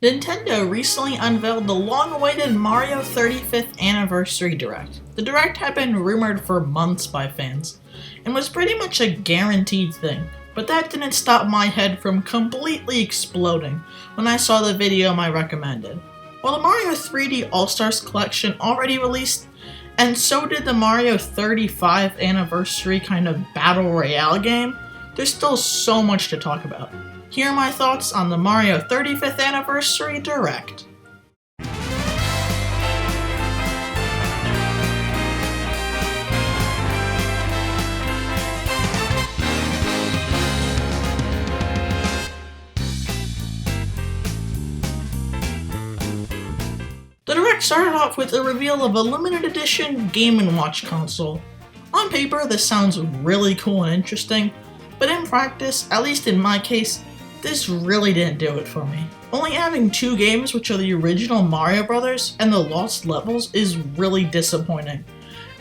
Nintendo recently unveiled the long-awaited Mario 35th Anniversary Direct. The Direct had been rumored for months by fans, and was pretty much a guaranteed thing, but that didn't stop my head from completely exploding when I saw the video I recommended. Well, the Mario 3D All-Stars Collection already released, and so did the Mario 35th Anniversary kind of Battle Royale game, there's still so much to talk about. Here are my thoughts on the Mario 35th Anniversary Direct. The Direct started off with a reveal of a limited edition Game & Watch console. On paper, this sounds really cool and interesting, but in practice, at least in my case, this really didn't do it for me. Only having two games, which are the original Mario Brothers and the Lost Levels, is really disappointing.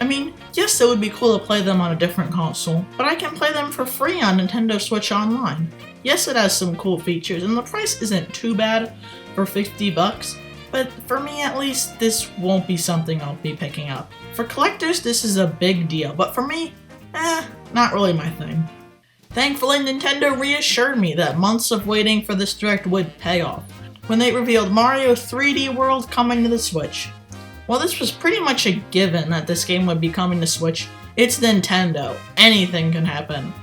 I mean, yes, it would be cool to play them on a different console, but I can play them for free on Nintendo Switch Online. Yes, it has some cool features, and the price isn't too bad for $50, but for me at least, this won't be something I'll be picking up. For collectors, this is a big deal, but for me, not really my thing. Thankfully, Nintendo reassured me that months of waiting for this Direct would pay off, when they revealed Mario 3D World coming to the Switch. While this was pretty much a given that this game would be coming to Switch, it's Nintendo. Anything can happen.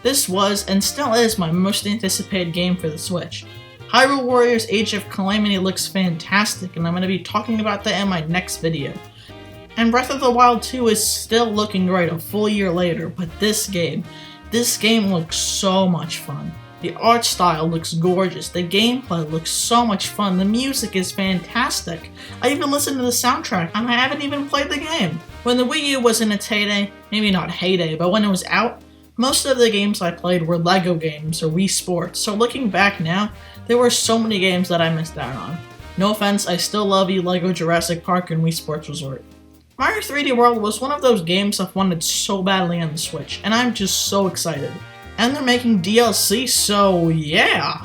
This was, and still is, my most anticipated game for the Switch. Hyrule Warriors Age of Calamity looks fantastic, and I'm going to be talking about that in my next video. And Breath of the Wild 2 is still looking great a full year later, but this game looks so much fun. The art style looks gorgeous, the gameplay looks so much fun, the music is fantastic. I even listened to the soundtrack, and I haven't even played the game. When the Wii U was in its heyday, maybe not heyday, but when it was out, most of the games I played were LEGO games or Wii Sports, so looking back now, there were so many games that I missed out on. No offense, I still love you LEGO Jurassic Park and Wii Sports Resort. Mario 3D World was one of those games I've wanted so badly on the Switch, and I'm just so excited. And they're making DLC, so yeah!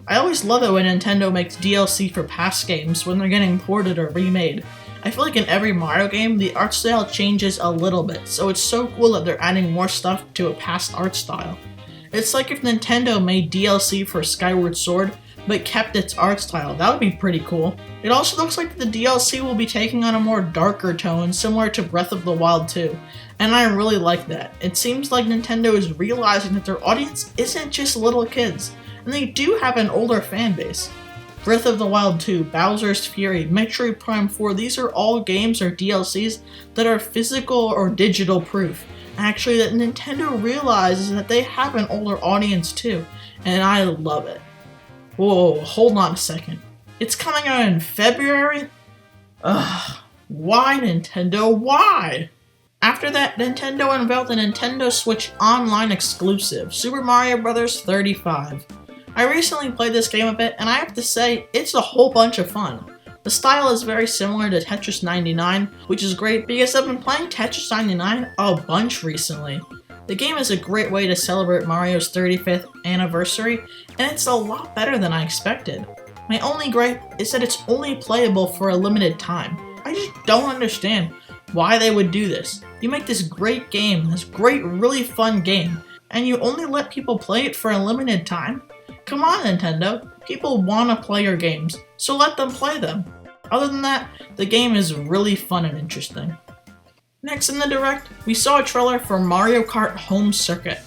I always love it when Nintendo makes DLC for past games when they're getting ported or remade. I feel like in every Mario game, the art style changes a little bit, so it's so cool that they're adding more stuff to a past art style. It's like if Nintendo made DLC for Skyward Sword, but kept its art style. That would be pretty cool. It also looks like the DLC will be taking on a more darker tone, similar to Breath of the Wild 2, and I really like that. It seems like Nintendo is realizing that their audience isn't just little kids, and they do have an older fan base. Breath of the Wild 2, Bowser's Fury, Metroid Prime 4, these are all games or DLCs that are physical or digital proof. Actually, that Nintendo realizes that they have an older audience too, and I love it. Whoa, hold on a second. It's coming out in February? Ugh, why Nintendo, why? After that, Nintendo unveiled a Nintendo Switch Online exclusive, Super Mario Bros. 35. I recently played this game a bit, and I have to say, it's a whole bunch of fun. The style is very similar to Tetris 99, which is great because I've been playing Tetris 99 a bunch recently. The game is a great way to celebrate Mario's 35th anniversary, and it's a lot better than I expected. My only gripe is that it's only playable for a limited time. I just don't understand why they would do this. You make this great game, this great, really fun game, and you only let people play it for a limited time? Come on, Nintendo. People want to play your games, so let them play them. Other than that, the game is really fun and interesting. Next in the Direct, we saw a trailer for Mario Kart Home Circuit.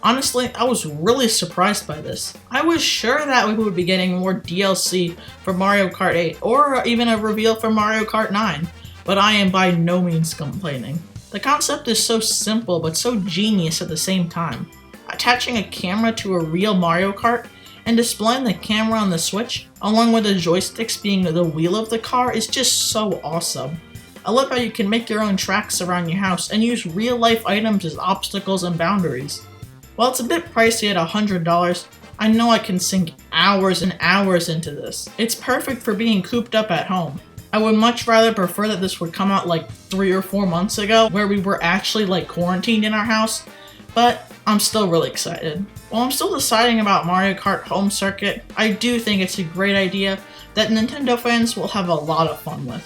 Honestly, I was really surprised by this. I was sure that we would be getting more DLC for Mario Kart 8, or even a reveal for Mario Kart 9, but I am by no means complaining. The concept is so simple but so genius at the same time. Attaching a camera to a real Mario Kart and displaying the camera on the Switch, along with the joysticks being the wheel of the car, is just so awesome. I love how you can make your own tracks around your house and use real-life items as obstacles and boundaries. While it's a bit pricey at $100, I know I can sink hours and hours into this. It's perfect for being cooped up at home. I would much rather prefer that this would come out like 3 or 4 months ago, where we were actually like quarantined in our house, but I'm still really excited. While I'm still deciding about Mario Kart Home Circuit, I do think it's a great idea, that Nintendo fans will have a lot of fun with.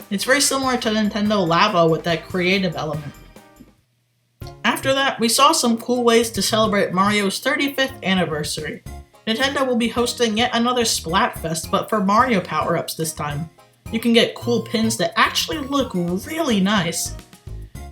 It's very similar to Nintendo Labo with that creative element. After that, we saw some cool ways to celebrate Mario's 35th anniversary. Nintendo will be hosting yet another Splatfest, but for Mario power-ups this time. You can get cool pins that actually look really nice.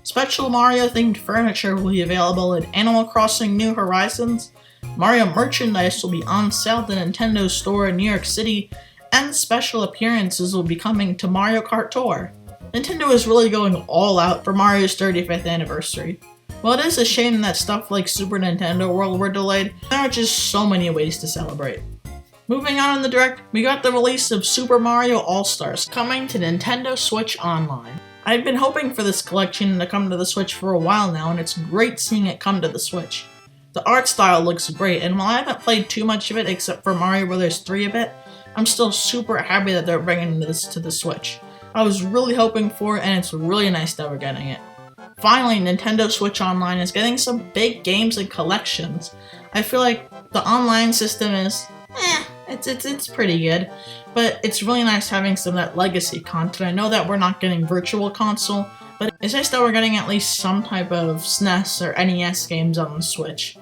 Special Mario-themed furniture will be available in Animal Crossing New Horizons. Mario merchandise will be on sale at the Nintendo store in New York City, and special appearances will be coming to Mario Kart Tour. Nintendo is really going all out for Mario's 35th anniversary. While it is a shame that stuff like Super Nintendo World were delayed, there are just so many ways to celebrate. Moving on in the Direct, we got the release of Super Mario All-Stars coming to Nintendo Switch Online. I've been hoping for this collection to come to the Switch for a while now, and it's great seeing it come to the Switch. The art style looks great, and while I haven't played too much of it except for Mario Bros. 3 a bit, I'm still super happy that they're bringing this to the Switch. I was really hoping for it, and it's really nice that we're getting it. Finally, Nintendo Switch Online is getting some big games and collections. I feel like the online system is, it's pretty good, but it's really nice having some of that legacy content. I know that we're not getting Virtual Console, but it's nice that we're getting at least some type of SNES or NES games on the Switch.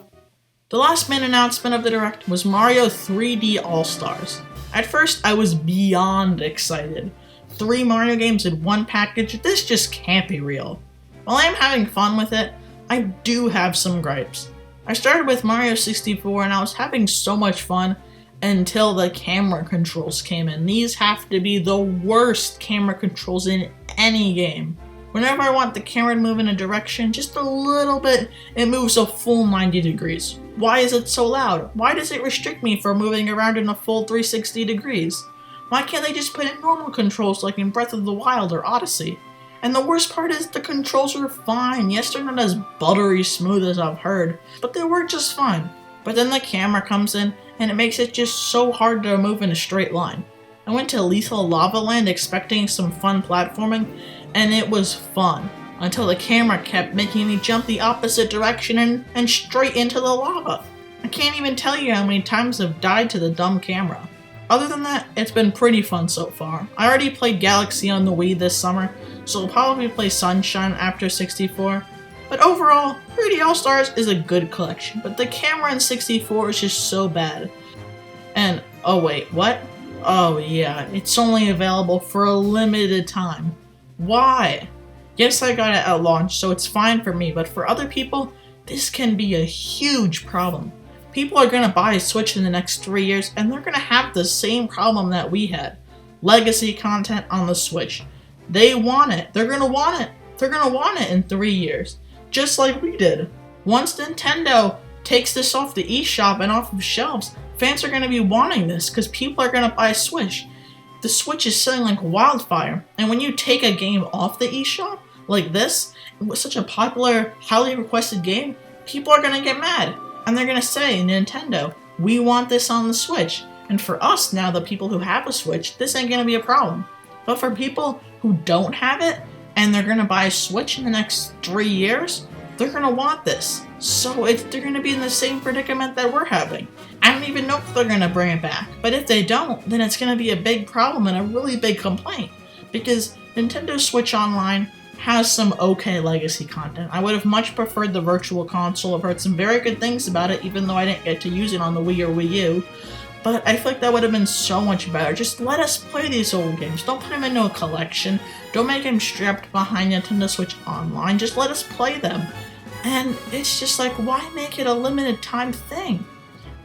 The last main announcement of the Direct was Mario 3D All-Stars. At first, I was beyond excited. 3 Mario games in one package, this just can't be real. While I am having fun with it, I do have some gripes. I started with Mario 64 and I was having so much fun until the camera controls came in. These have to be the worst camera controls in any game. Whenever I want the camera to move in a direction just a little bit, it moves a full 90 degrees. Why is it so loud? Why does it restrict me from moving around in a full 360 degrees? Why can't they just put in normal controls like in Breath of the Wild or Odyssey? And the worst part is the controls are fine. Yes, they're not as buttery smooth as I've heard, but they work just fine. But then the camera comes in and it makes it just so hard to move in a straight line. I went to Lethal Lava Land expecting some fun platforming, and it was fun, until the camera kept making me jump the opposite direction and straight into the lava. I can't even tell you how many times I've died to the dumb camera. Other than that, it's been pretty fun so far. I already played Galaxy on the Wii this summer, so I'll probably play Sunshine after 64. But overall, 3D All-Stars is a good collection, but the camera in 64 is just so bad. And, oh wait, what? Oh yeah, it's only available for a limited time. Why? Yes, I got it at launch, so it's fine for me, but for other people, this can be a huge problem. People are going to buy a Switch in the next 3 years, and they're going to have the same problem that we had. Legacy content on the Switch. They want it. They're going to want it. They're going to want it in 3 years. Just like we did. Once Nintendo takes this off the eShop and off of shelves, fans are going to be wanting this because people are going to buy a Switch. The Switch is selling like wildfire, and when you take a game off the eShop, like this, with such a popular, highly requested game, people are going to get mad. And they're going to say, Nintendo, we want this on the Switch. And for us now, the people who have a Switch, this ain't going to be a problem. But for people who don't have it, and they're going to buy a Switch in the next 3 years, they're going to want this. So they're going to be in the same predicament that we're having. I don't even know if they're going to bring it back. But if they don't, then it's going to be a big problem and a really big complaint. Because Nintendo Switch Online has some okay legacy content. I would have much preferred the Virtual Console. I've heard some very good things about it, even though I didn't get to use it on the Wii or Wii U. But I feel like that would have been so much better. Just let us play these old games. Don't put them into a collection. Don't make them strapped behind Nintendo Switch Online. Just let us play them. And it's just like, why make it a limited time thing?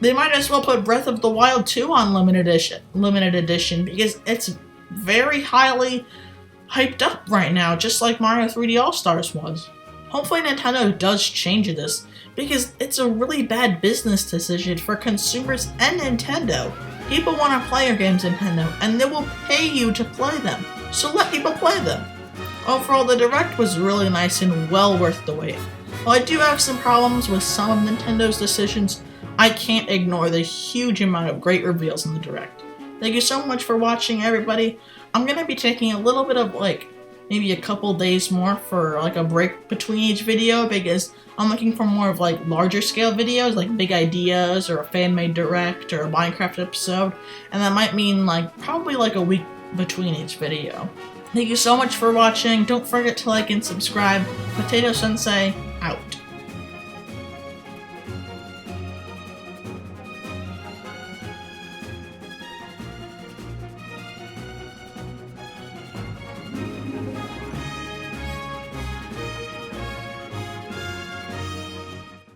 They might as well put Breath of the Wild 2 on limited edition because it's very highly hyped up right now, just like Mario 3D All-Stars was. Hopefully Nintendo does change this, because it's a really bad business decision for consumers and Nintendo. People want to play your games, Nintendo, and they will pay you to play them, so let people play them. Overall, the Direct was really nice and well worth the wait. While I do have some problems with some of Nintendo's decisions, I can't ignore the huge amount of great reveals in the Direct. Thank you so much for watching, everybody. I'm going to be taking a little bit of maybe a couple days more for like a break between each video, because I'm looking for more of like larger scale videos, like big ideas or a fan-made direct or a Minecraft episode, and that might mean like probably like a week between each video. Thank you so much for watching. Don't forget to like and subscribe. Potato Sensei out.